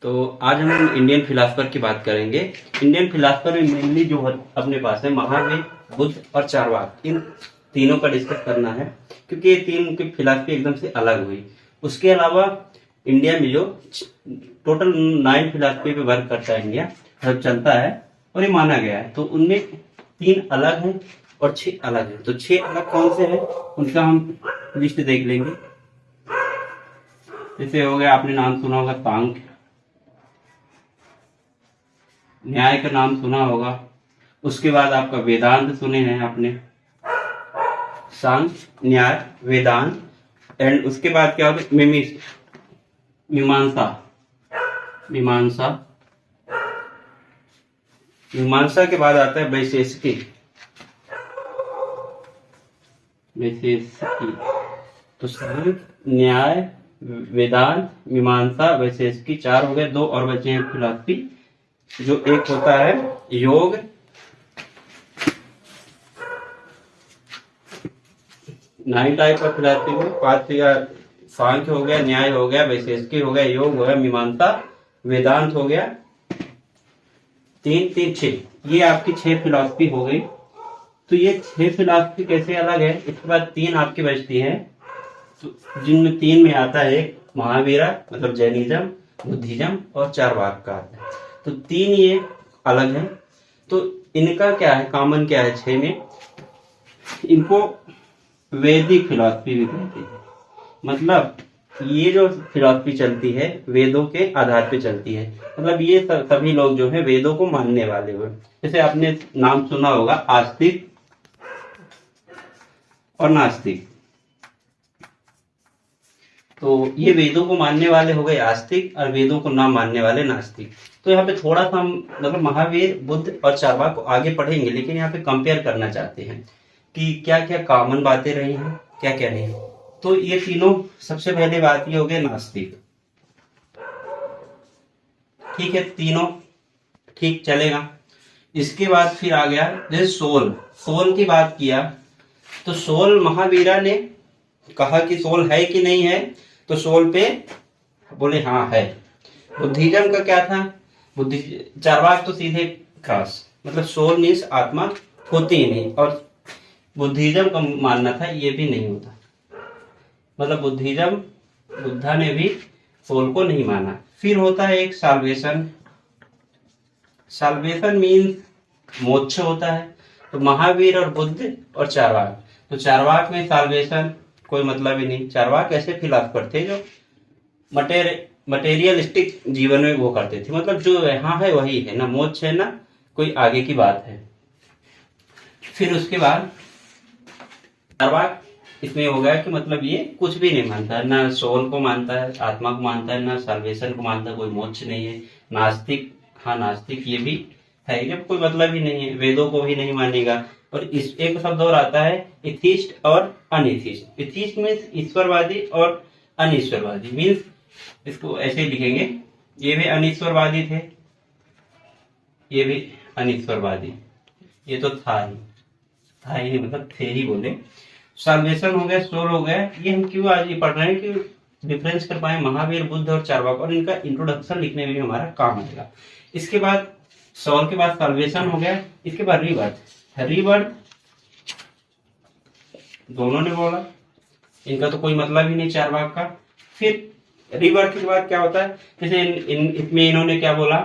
तो आज हम इंडियन फिलासफर की बात करेंगे। इंडियन फिलासफर में मेनली जो अपने पास है महावीर, बुद्ध और चारवाक, इन तीनों का डिस्कस करना है, क्योंकि ये तीन की फिलासफी एकदम से अलग हुई। उसके अलावा इंडिया में जो टोटल 9 फिलासफी पे वर्क करता है इंडिया, मतलब चलता है और ये माना गया है, तो उनमें 3 अलग हैं और 6 अलग हैं। तो 6 अलग कौन से हैं उनका हम लिस्ट देख लेंगे। जैसे हो गया, आपने नाम सुना होगा सांख्य, न्याय का नाम सुना होगा। उसके बाद आपका वेदांत सुने हैं आपने, सांख्य, न्याय, वेदांत। एंड उसके बाद क्या होता है, मीमांसा। मीमांसा मीमांसा के बाद आता है वैशेषिकी। वैशेषिकी तो सांख्य, न्याय, वेदांत, मीमांसा, वैशेषिकी 4 हो गए। 2 और बचे हैं फिलॉसफी, जो एक होता है योग, 9 टाइप का फिलॉसफी में 5 या सांख्य हो गया, न्याय हो गया, वैशेषिकी हो गया, योग हो गया, मीमांसा, वेदांत हो गया। 3 3 6, ये आपकी 6 फिलॉसफी हो गई। तो ये 6 फिलॉसफी कैसे अलग है। इसके बाद 3 आपकी बचती है, तो जिनमें 3 में आता है एक महावीरा, मतलब जैनिज्म, बुद्धिज्म और चारवाक का आता है। तो 3 ये अलग है। तो इनका क्या है, कॉमन क्या है 6 में, इनको वैदिक फिलॉसफी भी कहते हैं। मतलब ये जो फिलॉसफी चलती है वेदों के आधार पे चलती है। मतलब ये सभी लोग जो है वेदों को मानने वाले हुए। जैसे आपने नाम सुना होगा आस्तिक और नास्तिक। तो ये वेदों को मानने वाले हो गए आस्तिक और वेदों को ना मानने वाले नास्तिक। तो यहाँ पे थोड़ा सा हम मतलब महावीर, बुद्ध और चारवाक को आगे पढ़ेंगे, लेकिन यहाँ पे कंपेयर करना चाहते हैं कि क्या क्या कॉमन बातें रही हैं, क्या क्या नहीं। तो ये तीनों, सबसे पहले बात ये हो गई नास्तिक। ठीक है, तीनों ठीक चलेगा। इसके बाद फिर आ गया जैसे सोल की बात किया, तो सोल महावीरा ने कहा कि सोल है कि नहीं है, तो सोल पे बोले हाँ है। बुद्धिज्म का क्या था, बुद्धि चारवाक तो सीधे क्रॉस, मतलब सोल मीन्स आत्मा होती ही नहीं, और बुद्धिज्म का मानना था ये भी नहीं होता। मतलब बुद्धा ने भी सोल को नहीं माना। फिर होता है एक साल्वेशन। साल्वेशन मीन्स मोक्ष होता है। तो महावीर और बुद्ध और चारवाक, तो चारवाक में साल्वेशन कोई मतलब ही नहीं। चारवाक ऐसे फिलासफर थे जो मटेरियलिस्टिक जीवन में वो करते थे, मतलब जो यहाँ है वही है, ना मोक्ष है ना कोई आगे की बात है। फिर उसके बाद चारवाक इसमें हो गया कि मतलब ये कुछ भी नहीं मानता है, ना सोल को मानता है, आत्मा को मानता है, ना साल्वेशन को मानता है, कोई मोक्ष नहीं है। नास्तिक, हाँ नास्तिक ये भी है, जब कोई मतलब ही नहीं है, वेदों को भी नहीं मानेगा। और इस एक शब्द और आता है एथिस्ट और अनएथिस्ट। एथिस्ट मीन्स ईश्वरवादी और अनिश्वरवादी मीन्स, इसको ऐसे ही लिखेंगे, ये भी अनिश्वरवादी थे, ये भी अनिश्वरवादी। ये तो था ही नहीं, मतलब थे ही बोले। साल्वेशन हो गया, सोल हो गया। ये हम क्यों आज ये पढ़ रहे हैं कि डिफरेंस कर पाए महावीर, बुद्ध और चारवाक, और इनका इंट्रोडक्शन लिखने में भी हमारा काम आएगा। इसके बाद सोल के बाद साल्वेशन हो गया। इसके बाद रीबर्थ दोनों ने बोला, इनका तो कोई मतलब ही नहीं चारवाक का। फिर रीबर्थ के बाद क्या होता है, जैसे इसमें इन्होंने क्या बोला,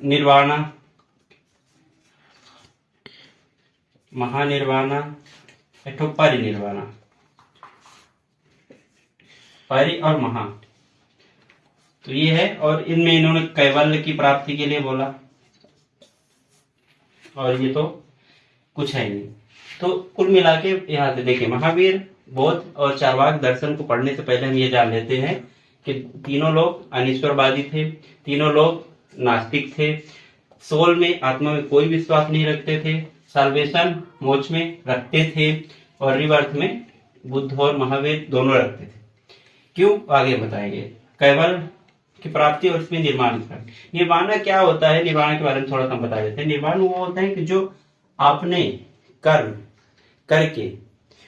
निर्वाणा, महानिर्वाणा, परिनिर्वाणा, परि और महा, तो ये है। और इनमें इन्होंने कैवल्य की प्राप्ति के लिए बोला, और ये तो कुछ है नहीं। तो कुल मिला के यहाँ से देखिए, महावीर, बौद्ध और चारवाक दर्शन को पढ़ने से पहले हम ये जान लेते हैं कि तीनों लोग अनिश्वरवादी थे, तीनों लोग नास्तिक थे, सोल में, आत्मा में कोई विश्वास नहीं रखते थे, साल्वेशन मोक्ष में रखते थे, और रिबर्थ में बुद्ध और महावीर दोनों रखते थे। क्यों, आगे बताएंगे। कैवल्य की प्राप्ति और इसमें निर्माण। निर्वाणा क्या होता है, निर्वाणा के बारे में थोड़ा सा बता देते हैं। निर्वाण वो होता है कि जो आपने कर्म करके,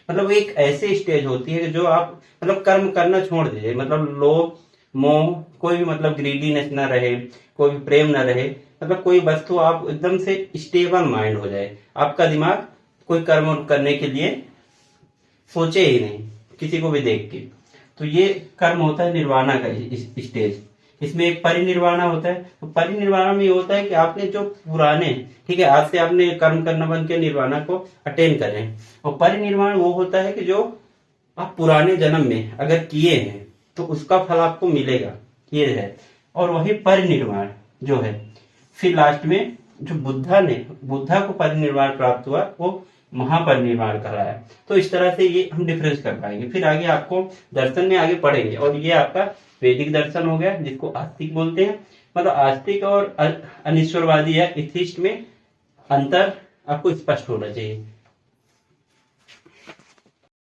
मतलब एक ऐसे स्टेज होती है कि जो आप मतलब कर्म करना छोड़ दीजिए, मतलब लोभ मोह, कोई भी मतलब ग्रीडीनेस ना रहे, कोई भी प्रेम ना रहे, मतलब कोई वस्तु आप एकदम से स्टेबल माइंड हो जाए, आपका दिमाग कोई कर्म करने के लिए सोचे ही नहीं किसी को भी देख के। तो ये कर्म होता है निर्वाणा का स्टेज। इसमें एक परिनिर्वाणा होता है। तो परिनिर्वाणा में ये होता है कि आपने जो पुराने, ठीक है, आज से आपने कर्म करना बंद किया, निर्वाणा को अटेन कर रहे हैं। और परिनिर्वाण वो होता है कि जो आप पुराने जन्म में अगर किए हैं तो उसका फल आपको मिलेगा, ये है। और वही परिनिर्वाण जो है, फिर लास्ट में जो बुद्धा को परिनिर्वाण प्राप्त हुआ वो महापरिनिर्वाण कराया। तो इस तरह से ये हम डिफरेंस कर पाएंगे। फिर आगे आपको दर्शन में आगे पढ़ेंगे। और ये आपका वैदिक दर्शन हो गया, जिसको आस्तिक बोलते हैं। मतलब आस्तिक और अनिश्वरवादी या एथिस्ट में अंतर आपको स्पष्ट होना चाहिए।